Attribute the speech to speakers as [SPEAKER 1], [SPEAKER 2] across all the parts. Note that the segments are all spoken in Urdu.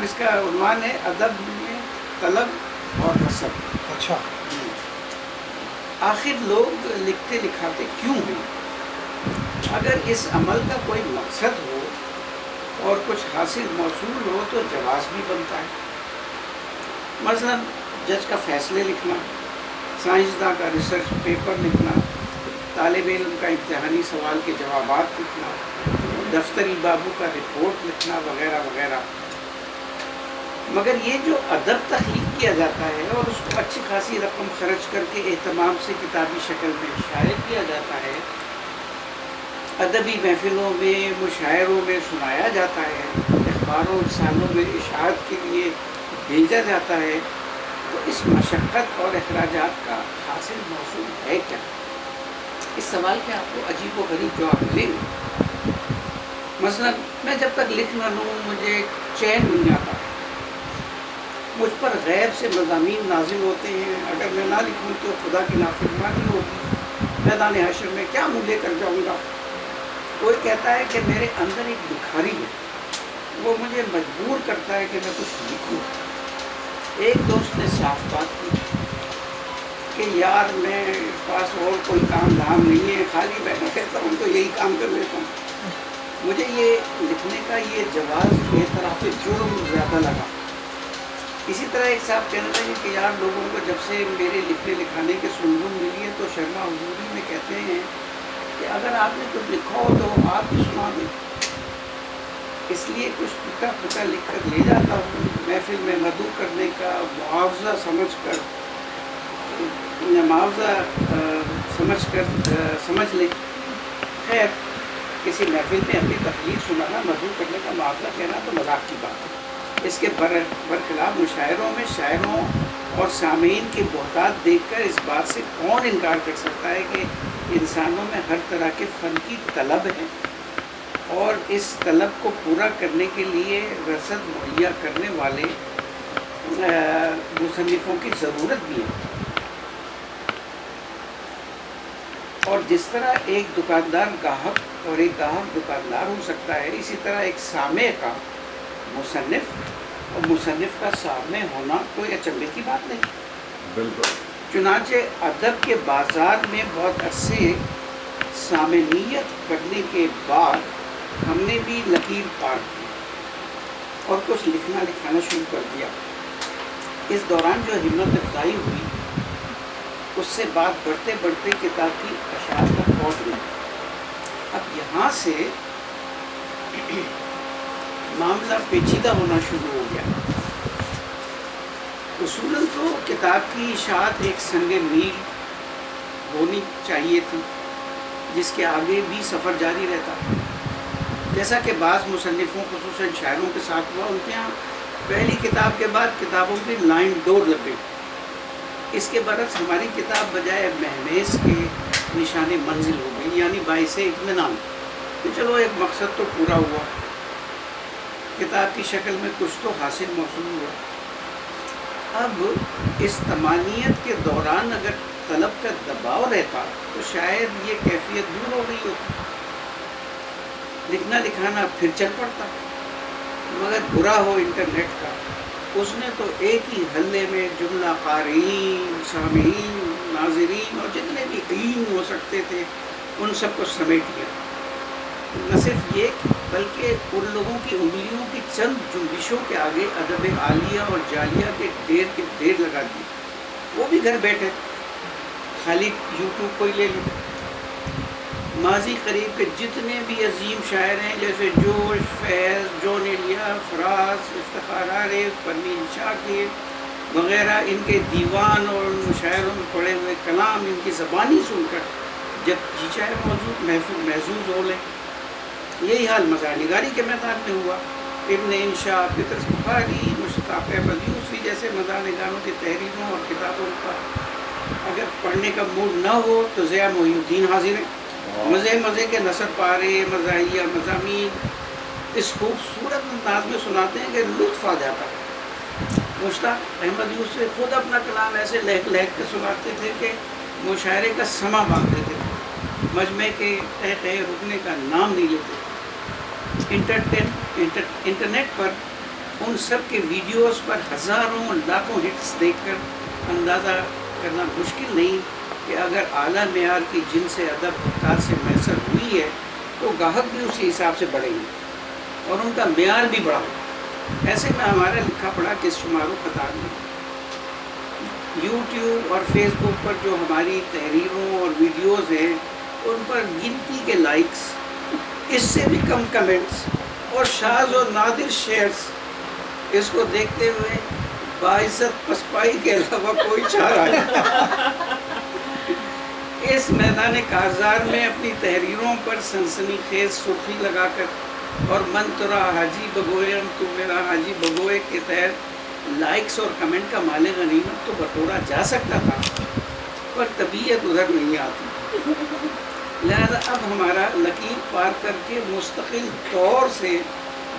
[SPEAKER 1] اس کا عنوان ہے ادب میں طلب اور رسد.
[SPEAKER 2] اچھا.
[SPEAKER 1] آخر لوگ لکھتے لکھاتے کیوں ہیں؟ اگر اس عمل کا کوئی مقصد ہو اور کچھ حاصل موصول ہو تو جواز بھی بنتا ہے. مثلا جج کا فیصلے لکھنا، سائنسداں کا ریسرچ پیپر لکھنا، طالب علم کا امتحانی سوال کے جوابات لکھنا، دفتری بابو کا رپورٹ لکھنا وغیرہ وغیرہ. مگر یہ جو ادب تخلیق کیا جاتا ہے اور اس کو اچھی خاصی رقم خرچ کر کے اہتمام سے کتابی شکل میں شائع کیا جاتا ہے، ادبی محفلوں میں مشاعروں میں سنایا جاتا ہے، اخباروں رسالوں میں اشاعت کے لیے بھیجا جاتا ہے، تو اس مشقت اور اخراجات کا حاصل موصول ہے کیا؟ اس سوال کے آپ کو عجیب و غریب جواب ملیں گے. مثلا میں جب تک لکھ نہ لوں مجھے چین نہیں آتا. مجھ پر غیب سے مضامین نازل ہوتے ہیں، اگر میں نہ لکھوں تو خدا کی نافرمانی ہوگی، میدان حشر میں کیا منہ لے کر جاؤں گا. کوئی کہتا ہے کہ میرے اندر ایک بکھاری ہے، وہ مجھے مجبور کرتا ہے کہ میں کچھ لکھوں. ایک دوست نے صاف بات کی کہ یار میں پاس اور کوئی کام دھام نہیں ہے، خالی بیٹھا کہتا ہوں تو یہی کام کر لیتا ہوں. مجھے یہ لکھنے کا یہ جواز اعتراف جرم زیادہ لگا. اسی طرح ایک صاحب کہنے لگے کہ یار لوگوں کو جب سے میرے لکھنے لکھانے کے سنگن ملی ہے تو شرما حضوری میں کہتے ہیں کہ اگر آپ نے کچھ لکھا ہو تو آپ بھی سنا دیں. اس لیے کچھ ٹوٹا پھوٹا لکھ کر لے جاتا ہوں، محفل میں مدعو کرنے کا معاوضہ سمجھ لیں. خیر، کسی محفل میں اپنی تخلیق سنانا، مدعو کرنے کا معاوضہ کہنا تو مذاق کی بات ہے. اس کے برخلاف مشاعروں میں شاعروں اور سامعین کی بہتات دیکھ کر اس بات سے کون انکار کر سکتا ہے کہ انسانوں میں ہر طرح کے فن کی طلب ہے اور اس طلب کو پورا کرنے کے لیے رسد مہیا کرنے والے مصنفوں کی ضرورت بھی ہے. اور جس طرح ایک دکاندار گاہک اور ایک گاہک دکاندار ہو سکتا ہے، اسی طرح ایک سامع کا مصنف اور مصنف کا سامع ہونا کوئی اچنبے کی بات نہیں.
[SPEAKER 3] بالکل.
[SPEAKER 1] چنانچہ ادب کے بازار میں بہت عرصے سامعیت کرنے کے بعد ہم نے بھی لکیر پار کی اور کچھ لکھنا لکھانا شروع کر دیا. اس دوران جو ہمت افزائی ہوئی اس سے بات بڑھتے بڑھتے کتاب کی اشاعت تک پہنچ گئی. اب یہاں سے معاملہ پیچیدہ ہونا شروع ہو گیا. اصولاً تو کتاب کی اشاعت ایک سنگ میل ہونی چاہیے تھی جس کے آگے بھی سفر جاری رہتا، جیسا کہ بعض مصنفوں خصوصاً شاعروں کے ساتھ ہوا. ان کے یہاں پہلی کتاب کے بعد کتابوں کی لائن ڈور لگ گئی. اس کے برعکس ہماری کتاب بجائے مہمیز کے نشان منزل ہو گئی، یعنی باعث اطمینان کہ چلو ایک مقصد تو پورا ہوا، کتاب کی شکل میں کچھ تو حاصل موصول ہوا. اب اس طمانینت کے دوران اگر طلب کا دباؤ رہتا تو شاید یہ کیفیت دور ہو گئی ہوتی، لکھنا لکھانا پھر چل پڑتا. مگر برا ہو انٹرنیٹ کا، اس نے تو ایک ہی حلے میں جملہ قارئین، سامعین، ناظرین اور جتنے بھی عین ہو سکتے تھے ان سب کو سمیٹ لیا. نہ صرف یہ بلکہ ان لوگوں کی انگلیوں کی چند جنبشوں کے آگے ادب عالیہ اور جالیہ کے ڈیر لگا دی. وہ بھی گھر بیٹھے، خالی یوٹیوب کو ہی لے لیں. ماضی قریب کے جتنے بھی عظیم شاعر ہیں جیسے جوش، فیض، جون ایلیا، فراز، افتخار عارف، پروین شاکر وغیرہ، ان کے دیوان اور ان مشاعروں میں پڑے ہوئے کلام ان کی زبانی سن کر جب جی چاہے محظوظ ہو لیں. یہی حال مزاح نگاری کے میدان میں ہوا. ابن انشا، پطرس بخاری، مشتاق احمد یوسفی جیسے مزاح نگاروں کی تحریروں اور کتابوں کا اگر پڑھنے کا موڈ نہ ہو تو ضیاء محی الدین حاضر ہیں. مزے کے نثر پارے، مزاحیہ مضامین اس خوبصورت انداز میں سناتے ہیں کہ لطف آ جاتا ہے. مشتاق احمد یوسف خود اپنا کلام ایسے لہک لہک کے سناتے تھے کہ مشاعرے کا سما باندھ دیتے تھے، مجمع کے رکنے کا نام نہیں لیتے. انٹرنیٹ پر ان سب کے ویڈیوز پر ہزاروں لاکھوں ہٹس دیکھ کر اندازہ کرنا مشکل نہیں کہ اگر اعلیٰ معیار کی جن سے ادب حکار سے میسر ہوئی ہے تو گاہک بھی اسی حساب سے بڑھیں گے اور ان کا معیار بھی بڑھا ہوگا۔ ایسے میں ہمارا لکھا پڑھا کہ شمار و قطار میں یوٹیوب اور فیس بک پر جو ہماری تحریروں اور ویڈیوز ہیں ان پر گنتی کے لائکس، اس سے بھی کم کمنٹس اور شاذ و نادر شیئرز، اس کو دیکھتے ہوئے باعزت پسپائی کے علاوہ کوئی چارہ نہیں۔ اس میدان کارزار میں اپنی تحریروں پر سنسنی خیز سرخی لگا کر اور من ترا حاجی بگویم تو میرا حاجی بگوئے کے تحت لائکس اور کمنٹ کا مال غنیمت تو بٹورا جا سکتا تھا، پر طبیعت ادھر نہیں آتی۔ لہذا اب ہمارا لکیر پار کر کے مستقل طور سے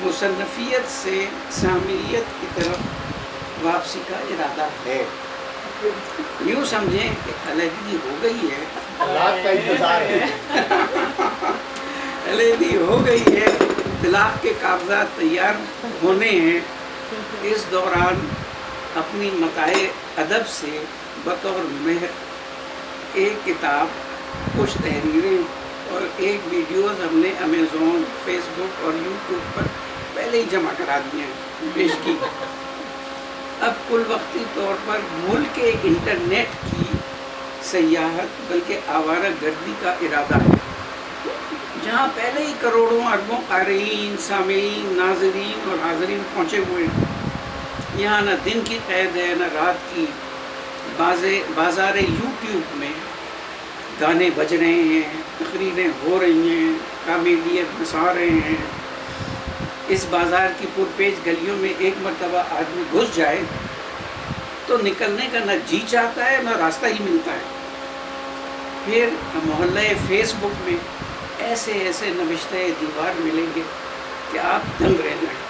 [SPEAKER 1] مصنفیت سے سامعیت کی طرف واپسی کا ارادہ ہے۔ یوں سمجھیں کہ علیحدگی ہو گئی ہے، علیحدگی ہو گئی ہے، طلاق کے کاغذات تیار ہونے ہیں۔ اس دوران اپنی متاع ادب سے بطور مہر ایک کتاب، کچھ تحریریں اور ایک ویڈیوز ہم نے امیزون، فیس بک اور یوٹیوب پر پہلے ہی جمع کرا دیے ہیں، پیش کی۔ اب کل وقتی طور پر ملک کے انٹرنیٹ کی سیاحت بلکہ آوارہ گردی کا ارادہ ہے، جہاں پہلے ہی کروڑوں اربوں قارئین، سامعین، ناظرین اور حاضرین پہنچے ہوئے ہیں۔ یہاں نہ دن کی قید ہے نہ رات کی۔ بازار یوٹیوب میں گانے بج رہے ہیں، تقریریں ہو رہی ہیں، کامیڈین ہنسا رہے ہیں۔ اس بازار کی پرپیچ گلیوں میں ایک مرتبہ آدمی گھس جائے تو نکلنے کا نہ جی چاہتا ہے نہ راستہ ہی ملتا ہے۔ پھر محلہ فیس بک میں ایسے ایسے نوشتہ دیوار ملیں گے کہ آپ دنگ رہ جائیں۔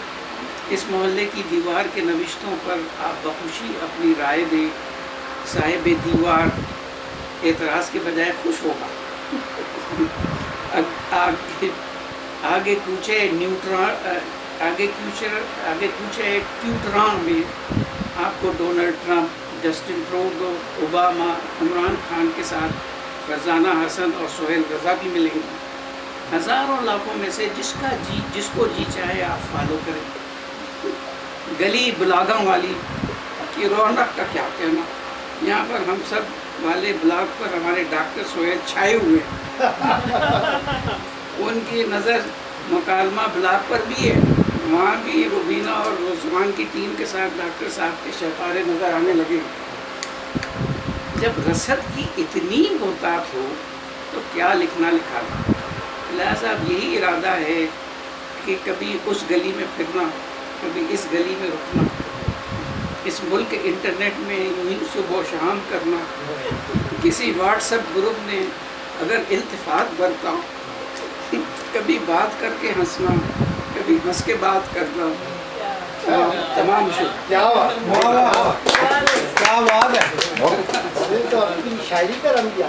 [SPEAKER 1] اس محلے کی دیوار کے نوشتوں پر آپ بخوشی اپنی رائے دیں، صاحب دیوار اعتراض کے بجائے خوش ہوگا۔ آگے کوچے ٹیوٹران میں آپ کو Donald Trump, Justin Trudeau, Obama, Imran Khan کے ساتھ فرزانہ حسن اور سہیل رضا بھی ملیں گے۔ ہزاروں لاکھوں میں سے جس کو جی چاہے آپ فالو کریں۔ گلی بلاگوں والی کی رونق کا کیا کہنا، یہاں پر ہم سب والے بلاگ پر ہمارے ڈاکٹر سہیل چھائے ہوئے ہیں۔ ان کی نظر مکالمہ بلاگ پر بھی ہے، وہاں بھی روبینہ اور رضوان کی ٹیم کے ساتھ ڈاکٹر صاحب کے شہپارے نظر آنے لگے۔ جب رسد کی اتنی محتاط ہو تو کیا لکھنا لکھانا۔ لہٰذا اب یہی ارادہ ہے کہ کبھی اس گلی میں پھرنا، کبھی اس گلی میں رکنا، اس ملک انٹرنیٹ میں یوں ہی صبح و شام کرنا۔ کسی واٹس ایپ گروپ نے اگر التفات برتا، کبھی بات کر کے ہنسنا، کبھی ہنس کے بات کرنا، تمام
[SPEAKER 2] کیا بات ہے، شاعری کا رنگ